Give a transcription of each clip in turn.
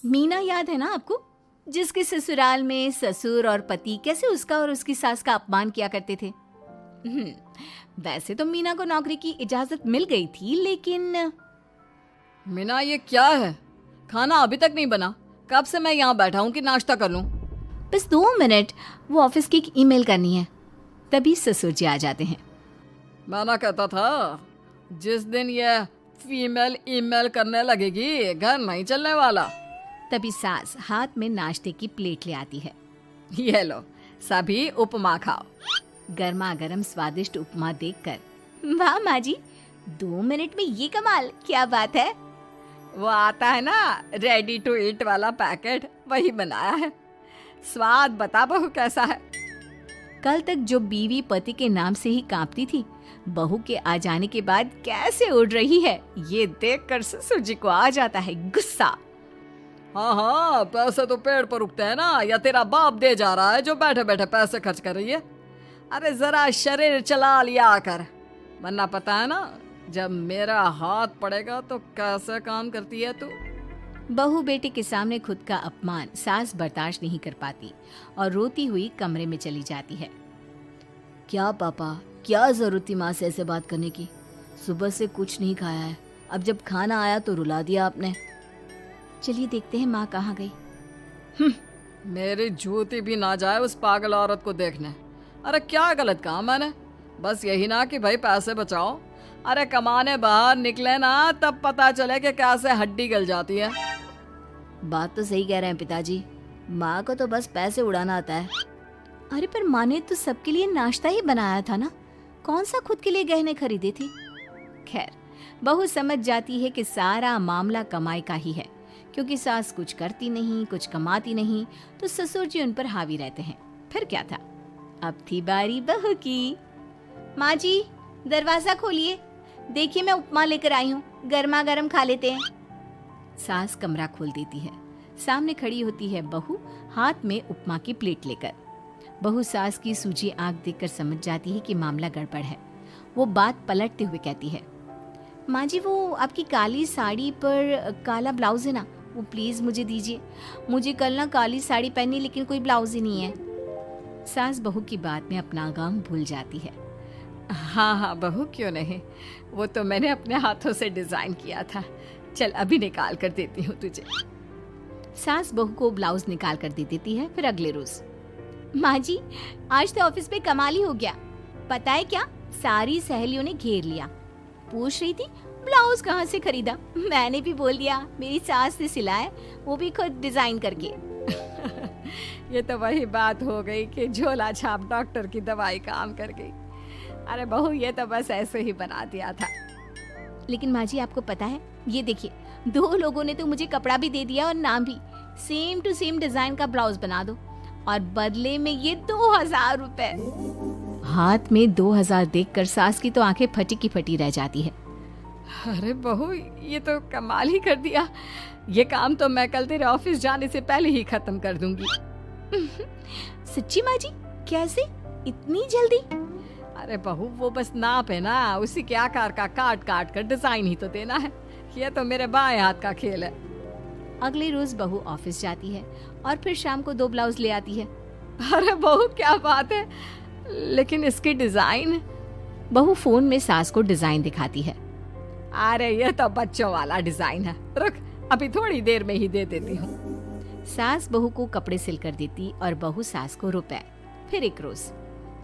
मीना याद है ना आपको, जिसके ससुराल में ससुर और पति कैसे उसका और उसकी सास का अपमान किया करते थे। वैसे तो मीना को नौकरी की इजाजत मिल गई थी, लेकिन मीना ये क्या है? खाना अभी तक नहीं बना। कब से मैं यहाँ बैठा हूँ कि नाश्ता कर लूँ। बस 2 मिनट, वो ऑफिस की एक ईमेल करनी है। तभी ससुर जी आ जाते हैं। मैंने कहता था जिस दिन ये फीमेल ईमेल करने लगेगी घर नहीं चलने वाला। तभी सास हाथ में नाश्ते की प्लेट ले आती है। ये लो, सभी उपमा खाओ। गर्मा गर्म स्वादिष्ट उपमा देखकर वाह माँ जी, 2 मिनट में ये कमाल, क्या बात है। वो आता है ना रेडी टू ईट वाला पैकेट, वही बनाया है। स्वाद बता बहू कैसा है। कल तक जो बीवी पति के नाम से ही कांपती थी, बहू के आ जाने के बाद कैसे उड़ रही है, ये देखकर ससुर जी को आ जाता है गुस्सा। हाँ हाँ, पैसे तो पेड़ पर उगते हैं ना, या तेरा बाप दे जा रहा है जो बैठे बैठे पैसे खर्च कर रही है। अरे जरा शरीर चला लिया कर, वरना पता है ना जब मेरा हाथ पड़ेगा तो कैसे काम करती है तू। बहू बेटे के सामने खुद का अपमान सास बर्दाश्त नहीं कर पाती और रोती हुई कमरे में चली जाती है। क्या पापा, क्या जरूरत थी माँ से ऐसे बात करने की? सुबह से कुछ नहीं खाया है, अब जब खाना आया तो रुला दिया आपने। चलिए देखते हैं माँ कहाँ गई। मेरी जूती भी ना जाए उस पागल औरत को देखने। अरे क्या गलत कहा मैंने? बस यही ना कि भाई पैसे बचाओ। अरे कमाने बाहर निकले ना तब पता चले कि कैसे हड्डी गल जाती है। बात तो सही कह रहे हैं पिताजी, माँ को तो बस पैसे उड़ाना आता है। अरे पर माँ ने तो सबके लिए नाश्ता ही बनाया था ना, कौन सा खुद के लिए गहने खरीदे थे। खैर, बहू समझ जाती है कि सारा मामला कमाई का ही है, क्योंकि सास कुछ करती नहीं, कुछ कमाती नहीं, तो ससुर जी उन पर हावी रहते हैं। फिर क्या था, अब थी बारी बहू की। माँ जी, दरवाजा खोलिए, देखिए मैं उपमा लेकर आई हूँ, गर्मा गर्म खा लेते हैं। सास कमरा खोल देती है। सामने खड़ी होती है बहू, हाथ में उपमा की प्लेट लेकर। बहू सास की सूजी आंख देखकर समझ जाती है कि मामला गड़बड़ है। वो बात पलटते हुए कहती है, माँ जी वो आपकी काली साड़ी पर काला ब्लाउज है ना, वो प्लीज मुझे दीजिए। मुझे कल ना काली साड़ी पहनी, लेकिन कोई ब्लाउज ही नहीं है। सास बहू की बात में अपना गम भूल जाती है। हाँ हाँ बहू, क्यों नहीं, वो तो मैंने अपने हाथों से डिजाइन किया था। चल अभी निकाल कर देती हूँ तुझे। सास बहू को ब्लाउज निकाल कर दे देती है। फिर अगले रोज, माँ जी आज तो ऑफिस पे कमाल ही हो गया। पता है क्या, सारी सहेलियों ने घेर लिया, पूछ रही थी ब्लाउज कहाँ से खरीदा। मैंने भी बोल दिया मेरी सास ने सिलाया, वो भी खुद डिजाइन करके। ये तो वही बात हो गई कि झोला छाप डॉक्टर की दवाई काम कर गई। अरे बहू, ये तो बस ऐसे ही बना दिया था। लेकिन माँ जी आपको पता है, ये देखिए 2 लोगों ने तो मुझे कपड़ा भी दे दिया और नाम भी, सेम टू सेम डिजाइन का ब्लाउज बना दो, और बदले में ये 2000 रुपए। हाथ में 2000 देखकर सास की तो आंखें फटी की फटी रह जाती है। अरे बहू, ये तो कमाल ही कर दिया। ये काम तो मैं कल तेरे ऑफिस जाने से पहले ही खत्म कर दूंगी। सच्ची माँ जी, कैसे इतनी जल्दी? अरे बहू, वो बस नाप है ना, उसी के आकार का काट काट कर डिजाइन ही तो देना है। ये तो मेरे बाएं हाथ का खेल है। अगले रोज बहू ऑफिस जाती है और फिर शाम को 2 ब्लाउज ले आती है। अरे बहू क्या बात है, लेकिन इसकी डिजाइन। बहू फोन में सास को डिजाइन दिखाती है। अरे ये तो बच्चों वाला डिजाइन है, रुक अभी थोड़ी देर में ही दे देती हूँ। सास बहू को कपड़े सिल कर देती और बहू सास को रुपए। फिर एक रोज,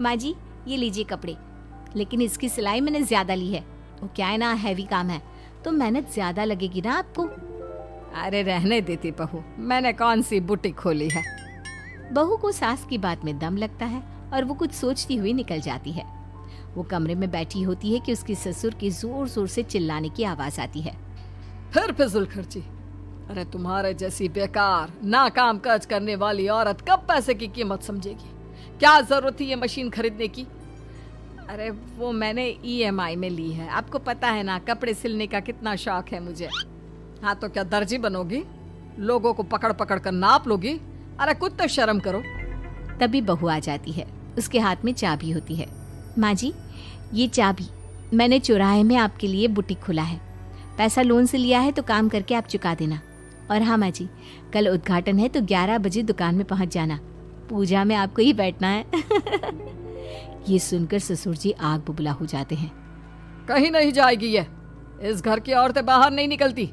माँ जी ये लीजिए कपड़े, लेकिन इसकी सिलाई मैंने ज्यादा ली है। वो क्या है ना, हैवी काम है तो मेहनत ज्यादा लगेगी ना आपको। अरे रहने देती बहू, मैंने कौन सी बुटीक खोली है। बहू को सास की बात में दम लगता है और वो कुछ सोचती हुई निकल जाती है। वो कमरे में बैठी होती है कि उसके ससुर की जोर जोर से चिल्लाने की आवाज आती है। फिर फिजूल खर्ची। अरे तुम्हारे जैसी बेकार नाकाम काज करने वाली औरत कब पैसे की कीमत समझेगी। क्या जरूरत थी ये मशीन खरीदने की? अरे वो मैंने EMI में ली है, आपको पता है ना कपड़े सिलने का कितना शौक है मुझे। हाँ तो क्या दर्जी बनोगी, लोगों को पकड़ पकड़ कर नाप लोगी? अरे कुछ तो शर्म करो। तभी बहू आ जाती है, उसके हाथ में चाबी होती है। माँ जी ये चाबी, मैंने चौराहे में आपके लिए बुटीक खुला है, पैसा लोन से लिया है तो काम करके आप चुका देना। और हाँ माँ जी, कल उद्घाटन है तो 11 बजे दुकान में पहुंच जाना। पूजा में आपको ही बैठना है। ये सुनकर ससुर जी आग बुबला हो जाते हैं। कहीं नहीं जाएगी ये। इस घर की औरतें बाहर नहीं निकलती।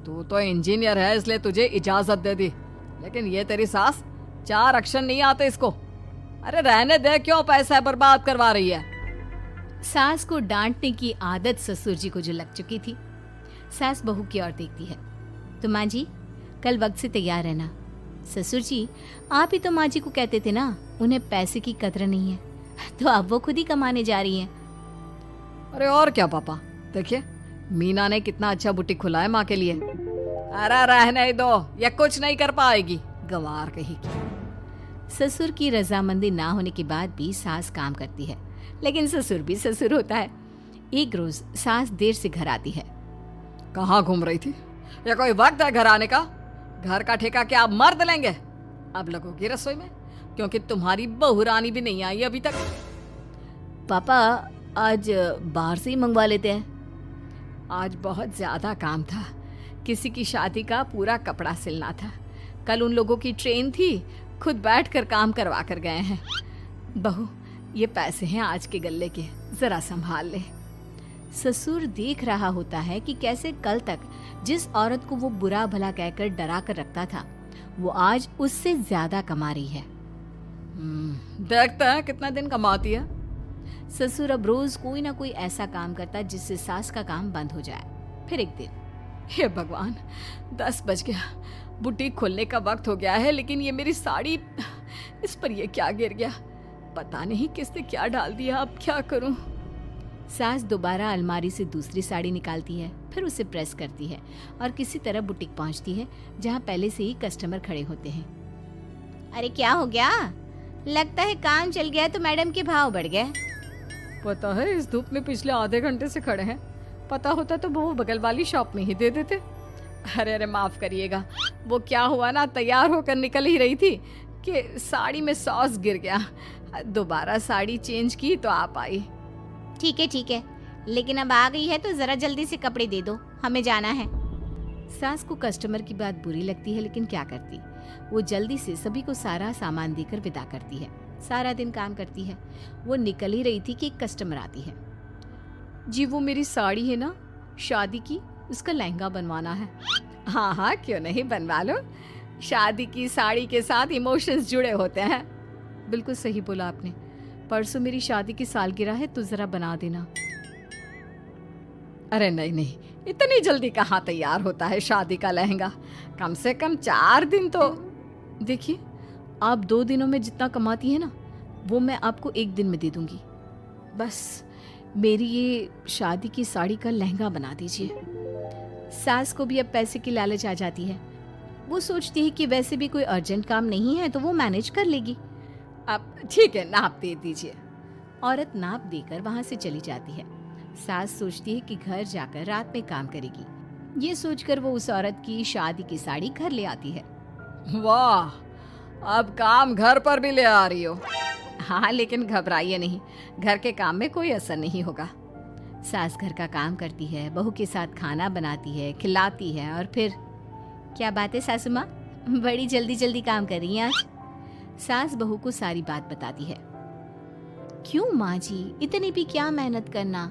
तू तो इंजीनियर है इसलिए तुझे इजाजत दे दी, लेकिन ये तेरी सास 4 अक्षर नहीं आते इसको। अरे रहने दे, क्यों पैसा बर्बाद करवा रही है। सास को डांटने की आदत ससुर जी को जो लग चुकी थी। सास बहू की ओर देखती है। तो माँ जी, कल वक्त से तैयार रहना। ससुर जी, आप ही तो माँ जी को कहते थे ना उन्हें पैसे की कदर नहीं है, तो अब वो खुद ही कमाने जा रही हैं। अरे और क्या पापा, देखिए मीना ने कितना अच्छा बुटीक खुला है माँ के लिए। अरे रहने दो, ये कुछ नहीं कर पाएगी, गंवार कहीं की। ससुर की रजामंदी ना होने के बाद भी सास काम करती है, लेकिन ससुर भी ससुर होता है। एक रोज सास देर से घर आती है। कहाँ घूम रही थी? या कोई वक्त है घर आने का? घर का ठेका क्या आप मर्द लेंगे? अब लगोगी रसोई में, क्योंकि तुम्हारी बहू रानी भी नहीं आई अभी तक। पापा, आज बाहर से ही मंगवा लेते हैं। आज बहुत ज्यादा काम था। किसी की शादी का पूरा कपड़ा सिलना था। कल उन लोगों की ट्रेन थी, खुद बैठकर काम करवा कर गए हैं। बहू, ये पैसे हैं आज के गल्ले के, जरा संभाल ले। ससुर देख रहा होता है कि कैसे कल तक जिस औरत को वो बुरा भला कहकर डरा कर रखता था, वो आज उससे ज्यादा कमा रही है। देखते हैं कितना दिन कमाती है। ससुर अब रोज कोई ना कोई ऐसा काम करता जिससे सास का काम बंद हो जाए। फिर एक दिन, हे भगवान, 10 बज गया, बुटीक खोलने का वक्त हो गया है, लेकिन ये मेरी साड़ी, इस पर ये क्या गिर गया? पता नहीं किसने क्या डाल दिया, अब क्या करूं? सास दोबारा अलमारी से दूसरी साड़ी निकालती है, फिर उसे प्रेस करती है और किसी तरह बुटीक पहुंचती है, जहां पहले से ही कस्टमर खड़े होते हैं। अरे क्या हो गया? लगता है काम चल गया तो मैडम के भाव बढ़ गए। पता है, इस धूप में पिछले आधे घंटे से खड़े हैं। पता होता तो वो बगल वाली शॉप में ही दे देते। अरे माफ करिएगा, वो क्या हुआ ना, तैयार होकर निकल ही रही थी कि साड़ी में सॉस गिर गया। दोबारा साड़ी चेंज की तो आप आई। ठीक है, लेकिन अब आ गई है तो जरा जल्दी से कपड़े दे दो, हमें जाना है। सास को कस्टमर की बात बुरी लगती है, लेकिन क्या करती, वो जल्दी से सभी को सारा सामान देकर विदा करती है। सारा दिन काम करती है। वो निकल ही रही थी कि एक कस्टमर आती है। जी, वो मेरी साड़ी है ना शादी की, उसका लहंगा बनवाना है। हाँ, क्यों नहीं, बनवा लो। शादी की साड़ी के साथ इमोशंस जुड़े होते हैं। बिल्कुल सही बोला आपने। परसों मेरी शादी की सालगिरह है, तो जरा बना देना। अरे नहीं, इतनी जल्दी कहाँ तैयार होता है शादी का लहंगा? कम से कम 4 दिन तो। देखिए, आप 2 दिनों में जितना कमाती है ना, वो मैं आपको 1 दिन में दे दूंगी। बस मेरी ये शादी की साड़ी का लहंगा बना दीजिए। सास को भी अब पैसे की लालच आ जाती है। वो सोचती है कि वैसे भी कोई अर्जेंट काम नहीं है तो वो मैनेज कर लेगी। अब ठीक है, नाप दे दीजिए। औरत नाप देकर वहां से चली जाती है। सास सोचती है कि घर जाकर रात में काम करेगी। ये सोचकर वो उस औरत की शादी की साड़ी घर ले आती है। वाह, अब काम घर पर भी ले आ रही हो। हाँ, लेकिन घबराइए नहीं, घर के काम में कोई असर नहीं होगा। सास घर का काम करती है, बहू के साथ खाना बनाती है, खिलाती है, और फिर क्या बात है सासू माँ, बड़ी जल्दी जल्दी काम कर रही हैं आज। सास बहू को सारी बात बताती है। क्यों माँ जी, इतनी भी क्या मेहनत करना?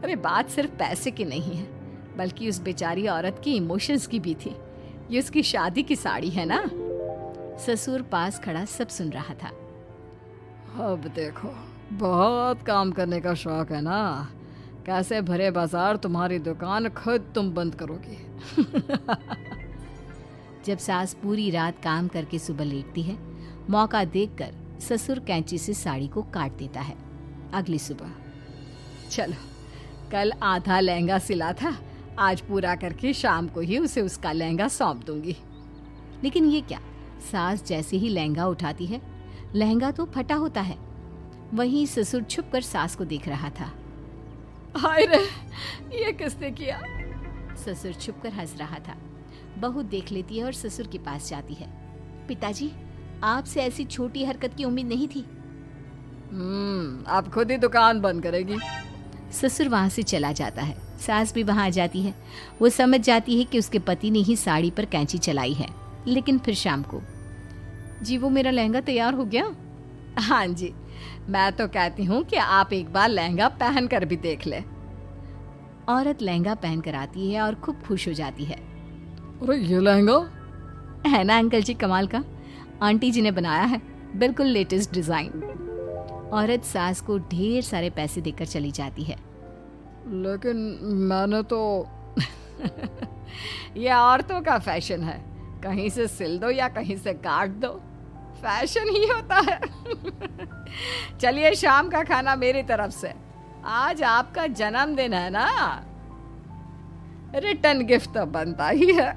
अरे बात सिर्फ पैसे की नहीं है, बल्कि उस बेचारी औरत की इमोशंस की भी थी। ये उसकी शादी की साड़ी है ना। ससुर पास खड़ा सब सुन रहा था। अब देखो, बहुत काम करने का शौक है ना, कैसे भरे बाजार तुम्हारी दुकान खुद तुम बंद करोगी। जब सास पूरी रात काम करके सुबह लेटती है, मौका देखकर ससुर कैंची से साड़ी को काट देता है। अगली सुबह, चलो, कल आधा लहंगा सिला था, आज पूरा करके शाम को ही उसे उसका लहंगा सौंप दूंगी। लेकिन ये क्या, सास जैसे ही लहंगा उठाती है, लहंगा तो फटा होता है। वहीं ससुर छुपकर सास को देख रहा था। हाय रे, ये किसने किया? ससुर छुपकर हंस रहा था। बहू देख लेती है और ससुर के पास जाती है। पिताजी, आपसे ऐसी छोटी हरकत की उम्मीद नहीं थी। आप खुद ही दुकान बंद करेगी। ससुर वहां से चला जाता है। सास भी वहां आ जाती है। वो समझ जाती है कि उसके पति ने ही साड़ी पर कैंची चलाई है। लेकिन फिर शाम को, जी वो मेरा लहंगा तैयार हो गया? हाँ जी, मैं तो कहती हूँ कि आप एक बार लहंगा पहन कर भी देख ले। औरत लहंगा पहन कर आती है और खूब खुश हो जाती है। अरे ये लहंगा है ना अंकल जी कमाल का, आंटी जी ने बनाया है, बिल्कुल लेटेस्ट डिजाइन। औरत सास को ढेर सारे पैसे देकर चली जाती है। लेकिन मैंने तो ये औरतों का फैशन है, कहीं से सिल दो या कहीं से काट दो, फैशन ही होता है। चलिए शाम का खाना मेरी तरफ से, आज आपका जन्मदिन है ना, रिटर्न गिफ्ट तो बनता ही है।